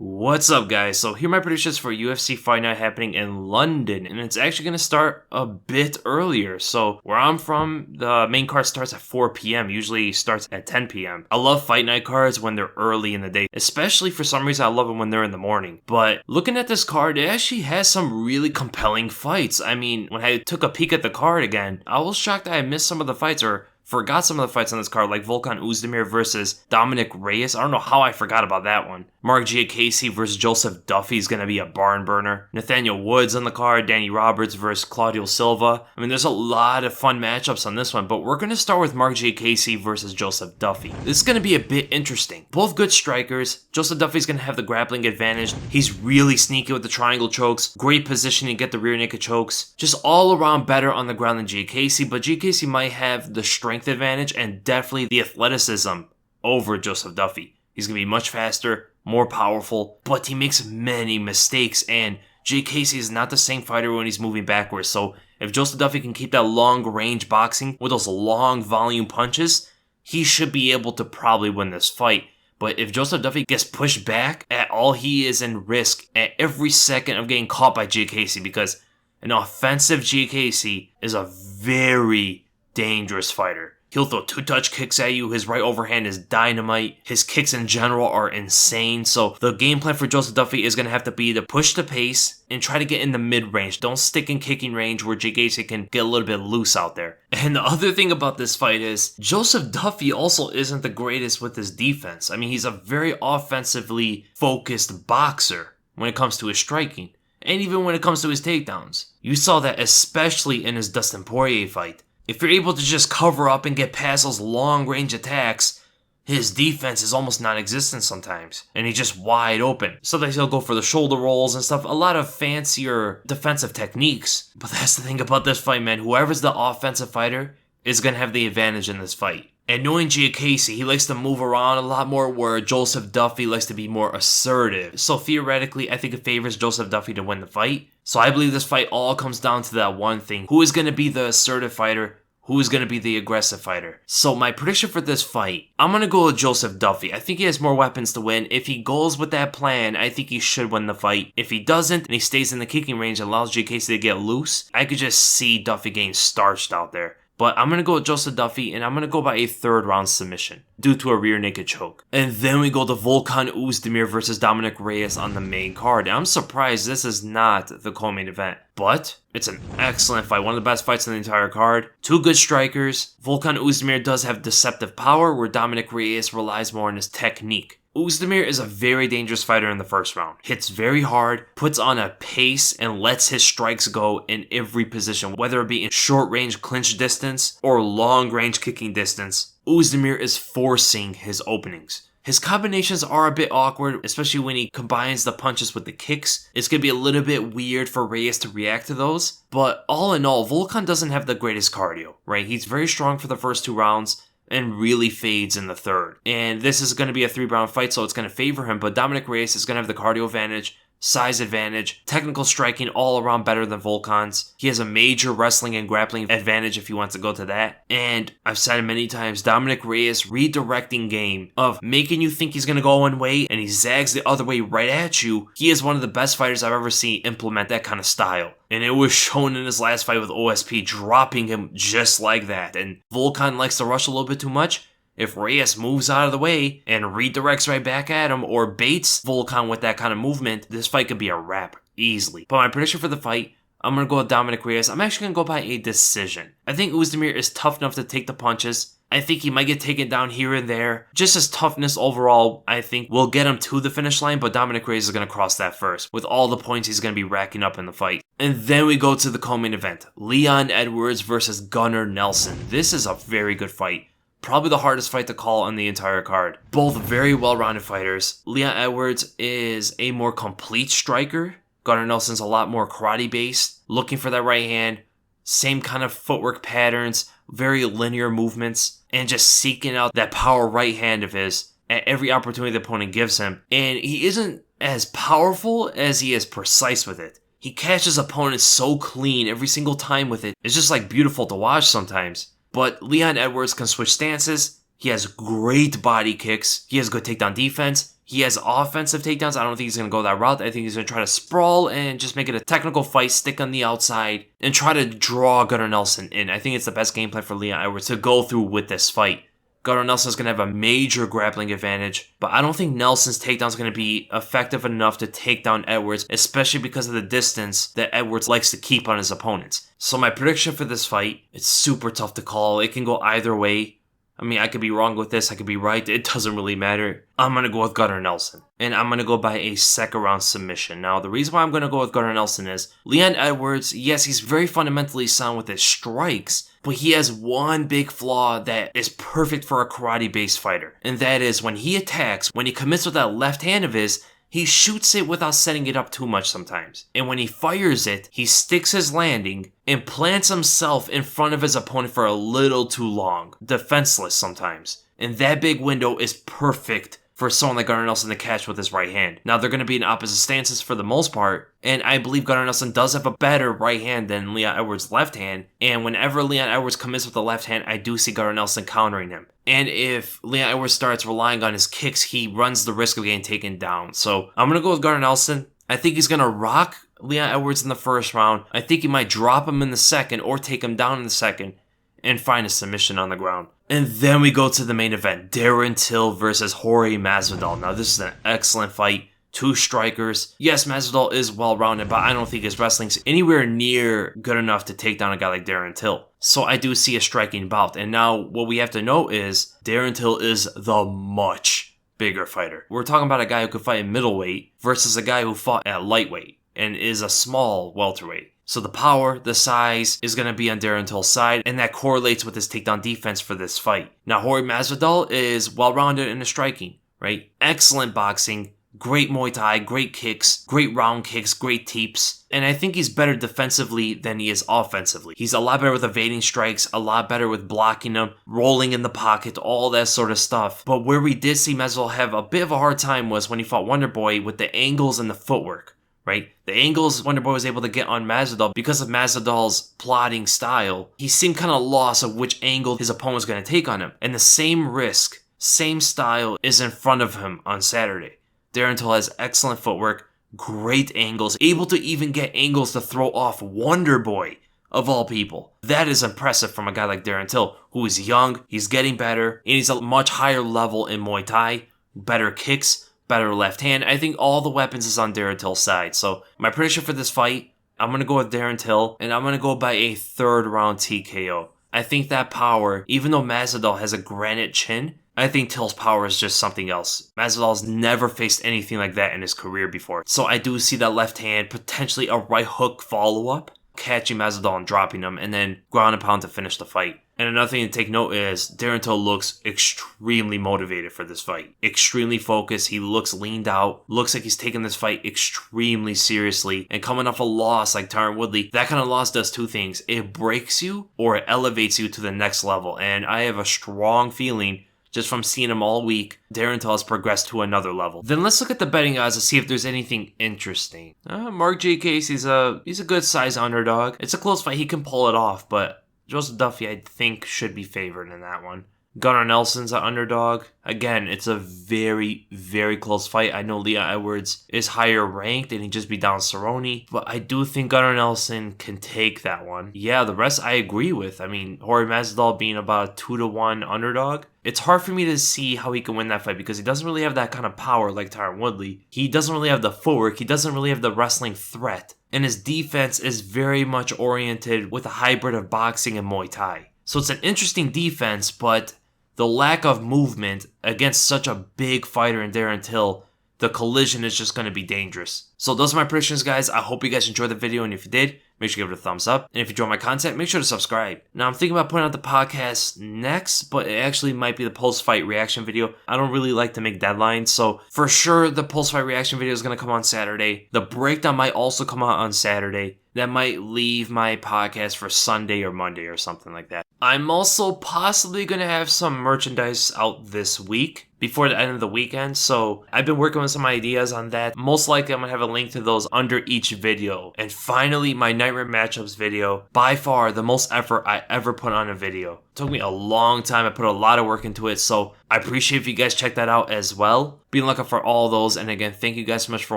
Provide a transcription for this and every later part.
What's up, guys? So here are my predictions for UFC Fight Night happening in London, and it's actually going to start a bit earlier. So where I'm from, the main card starts at 4 p.m. Usually starts at 10 p.m. I love Fight Night cards when they're early in the day, especially for some reason I love them when they're in the morning. But looking at this card, it actually has some really compelling fights. I mean, when I took a peek at the card again, I was shocked that I missed some of the fights or forgot some of the fights on this card, like Volkan Oezdemir versus Dominic Reyes. I don't know how I forgot about that one. Mark Giacchese versus Joseph Duffy is going to be a barn burner. Nathaniel Woods on the card, Danny Roberts versus Claudio Silva. I mean, there's a lot of fun matchups on this one, but we're going to start with Mark Giacchese versus Joseph Duffy. This is going to be a bit interesting. Both good strikers. Joseph Duffy's going to have the grappling advantage. He's really sneaky with the triangle chokes, great positioning to get the rear naked chokes. Just all around better on the ground than Giacchese, but Giacchese might have the strength advantage and definitely the athleticism over Joseph Duffy. He's going to be much faster, more powerful, but he makes many mistakes, and Giacchese is not the same fighter when he's moving backwards. So if Joseph Duffy can keep that long range boxing with those long volume punches, he should be able to probably win this fight. But if Joseph Duffy gets pushed back at all, he is in risk at every second of getting caught by Giacchese, because an offensive Giacchese is a very dangerous fighter. He'll throw two-touch kicks at you. His right overhand is dynamite. His kicks in general are insane. So the game plan for Joseph Duffy is going to have to be to push the pace and try to get in the mid-range. Don't stick in kicking range where Giacchese can get a little bit loose out there. And the other thing about this fight is Joseph Duffy also isn't the greatest with his defense. I mean, he's a very offensively focused boxer when it comes to his striking, and even when it comes to his takedowns. You saw that especially in his Dustin Poirier fight. If you're able to just cover up and get past those long-range attacks, his defense is almost non-existent sometimes, and he's just wide open. Sometimes he'll go for the shoulder rolls and stuff, a lot of fancier defensive techniques. But that's the thing about this fight, man. Whoever's the offensive fighter is going to have the advantage in this fight. And knowing Giacchese, he likes to move around a lot more, where Joseph Duffy likes to be more assertive. So theoretically, I think it favors Joseph Duffy to win the fight. So I believe this fight all comes down to that one thing. Who is going to be the assertive fighter? Who is going to be the aggressive fighter? So my prediction for this fight, I'm going to go with Joseph Duffy. I think he has more weapons to win. If he goes with that plan, I think he should win the fight. If he doesn't, and he stays in the kicking range and allows Giacchese to get loose, I could just see Duffy getting starched out there. But I'm going to go with Joseph Duffy, and I'm going to go by a third round submission due to a rear naked choke. And then we go to Volkan Oezdemir versus Dominic Reyes on the main card. And I'm surprised this is not the co-main event, but it's an excellent fight. One of the best fights in the entire card. Two good strikers. Volkan Oezdemir does have deceptive power, where Dominic Reyes relies more on his technique. Oezdemir is a very dangerous fighter in the first round. Hits very hard, puts on a pace, and lets his strikes go in every position, whether it be in short-range clinch distance or long-range kicking distance. Oezdemir is forcing his openings. His combinations are a bit awkward, especially when he combines the punches with the kicks. It's going to be a little bit weird for Reyes to react to those. But all in all, Volkan doesn't have the greatest cardio, right? He's very strong for the first two rounds and really fades in the third. And this is going to be a 3-round fight, so it's going to favor him. But Dominic Reyes is going to have the cardio advantage, size advantage, technical striking all around better than Volkan's. He has a major wrestling and grappling advantage if he wants to go to that. And I've said it many times, Dominic Reyes' redirecting game of making you think he's going to go one way and he zags the other way right at you. He is one of the best fighters I've ever seen implement that kind of style. And it was shown in his last fight with OSP, dropping him just like that. And Volkan likes to rush a little bit too much. If Reyes moves out of the way and redirects right back at him or baits Volkan with that kind of movement, this fight could be a wrap easily. But my prediction for the fight, I'm going to go with Dominic Reyes. I'm actually going to go by a decision. I think Oezdemir is tough enough to take the punches. I think he might get taken down here and there. Just his toughness overall, I think, will get him to the finish line, but Dominic Reyes is going to cross that first with all the points he's going to be racking up in the fight. And then we go to the co-main event, Leon Edwards versus Gunnar Nelson. This is a very good fight. Probably the hardest fight to call on the entire card. Both very well-rounded fighters. Leon Edwards is a more complete striker. Gunnar Nelson's a lot more karate-based, looking for that right hand. Same kind of footwork patterns, very linear movements, and just seeking out that power right hand of his at every opportunity the opponent gives him. And he isn't as powerful as he is precise with it. He catches opponents so clean every single time with it. It's just like beautiful to watch sometimes. But Leon Edwards can switch stances. He has great body kicks. He has good takedown defense. He has offensive takedowns. I don't think he's going to go that route. I think he's going to try to sprawl and just make it a technical fight, stick on the outside, and try to draw Gunnar Nelson in. I think it's the best game plan for Leon Edwards to go through with this fight. Gunnar Nelson's going to have a major grappling advantage, but I don't think Nelson's takedown is going to be effective enough to take down Edwards, especially because of the distance that Edwards likes to keep on his opponents. So my prediction for this fight, it's super tough to call. It can go either way. I mean, I could be wrong with this, I could be right, it doesn't really matter. I'm going to go with Gunnar Nelson, and I'm going to go by a second round submission. Now, the reason why I'm going to go with Gunnar Nelson is, Leon Edwards, yes, he's very fundamentally sound with his strikes, but he has one big flaw that is perfect for a karate-based fighter, and that is when he attacks, when he commits with that left hand of his, he shoots it without setting it up too much sometimes. And when he fires it, he sticks his landing and plants himself in front of his opponent for a little too long. Defenseless sometimes. And that big window is perfect for someone like Gunnar Nelson to catch with his right hand. Now, they're going to be in opposite stances for the most part, and I believe Gunnar Nelson does have a better right hand than Leon Edwards' left hand, and whenever Leon Edwards commits with the left hand, I do see Gunnar Nelson countering him. And if Leon Edwards starts relying on his kicks, he runs the risk of getting taken down. So I'm going to go with Gunnar Nelson. I think he's going to rock Leon Edwards in the first round. I think he might drop him in the second or take him down in the second and find a submission on the ground. And then we go to the main event, Darren Till versus Jorge Masvidal. Now, this is an excellent fight. Two strikers. Yes, Masvidal is well-rounded, but I don't think his wrestling's anywhere near good enough to take down a guy like Darren Till. So I do see a striking bout. And now what we have to know is Darren Till is the much bigger fighter. We're talking about a guy who could fight in middleweight versus a guy who fought at lightweight and is a small welterweight. So the power, the size is going to be on Darren Till's side, and that correlates with his takedown defense for this fight. Now, Jorge Masvidal is well-rounded in the striking, right? Excellent boxing, great Muay Thai, great kicks, great round kicks, great teeps, and I think he's better defensively than he is offensively. He's a lot better with evading strikes, a lot better with blocking them, rolling in the pocket, all that sort of stuff. But where we did see Masvidal have a bit of a hard time was when he fought Wonderboy with the angles and the footwork. Right? The angles Wonderboy was able to get on Masvidal because of Masvidal's plotting style. He seemed kind of lost of which angle his opponent was going to take on him. And the same risk, same style is in front of him on Saturday. Darren Till has excellent footwork, great angles, able to even get angles to throw off Wonderboy, of all people. That is impressive from a guy like Darren Till, who is young, he's getting better, and he's a much higher level in Muay Thai, better kicks, better left hand. I think all the weapons is on Darren Till's side. So my prediction for this fight, I'm going to go with Darren Till, and I'm going to go by a third round TKO. I think that power, even though Masvidal has a granite chin, I think Till's power is just something else. Masvidal's never faced anything like that in his career before. So I do see that left hand, potentially a right hook follow-up, catching Masvidal and dropping him, and then ground and pound to finish the fight. And another thing to take note is Darren Till looks extremely motivated for this fight. Extremely focused. He looks leaned out. Looks like he's taking this fight extremely seriously. And coming off a loss like Tyron Woodley, that kind of loss does two things. It breaks you or it elevates you to the next level. And I have a strong feeling, just from seeing him all week, Darren Till has progressed to another level. Then let's look at the betting odds to see if there's anything interesting. Mark J. Casey's he's a good size underdog. It's a close fight. He can pull it off, but Joseph Duffy, I think, should be favored in that one. Gunnar Nelson's an underdog. Again, it's a very, very close fight. I know Leon Edwards is higher ranked and he'd just be down Cerrone, but I do think Gunnar Nelson can take that one. Yeah, the rest I agree with. I mean, Jorge Masvidal being about a 2-1 underdog. It's hard for me to see how he can win that fight because he doesn't really have that kind of power like Tyron Woodley. He doesn't really have the footwork. He doesn't really have the wrestling threat. And his defense is very much oriented with a hybrid of boxing and Muay Thai. So it's an interesting defense, but the lack of movement against such a big fighter in Darren Till, the collision is just going to be dangerous. So those are my predictions, guys. I hope you guys enjoyed the video, and if you did, make sure you give it a thumbs up. And if you enjoy my content, make sure to subscribe. Now, I'm thinking about putting out the podcast next, but it actually might be the post-fight reaction video. I don't really like to make deadlines, so for sure, the post-fight reaction video is going to come on Saturday. The breakdown might also come out on Saturday. That might leave my podcast for Sunday or Monday or something like that. I'm also possibly going to have some merchandise out this week, before the end of the weekend. So I've been working with some ideas on that. Most likely I'm going to have a link to those under each video. And finally, my Nightmare Matchups video, by far the most effort I ever put on a video. It took me a long time. I put a lot of work into it. So I appreciate if you guys check that out as well. Be looking for all those. And again, thank you guys so much for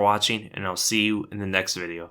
watching, and I'll see you in the next video.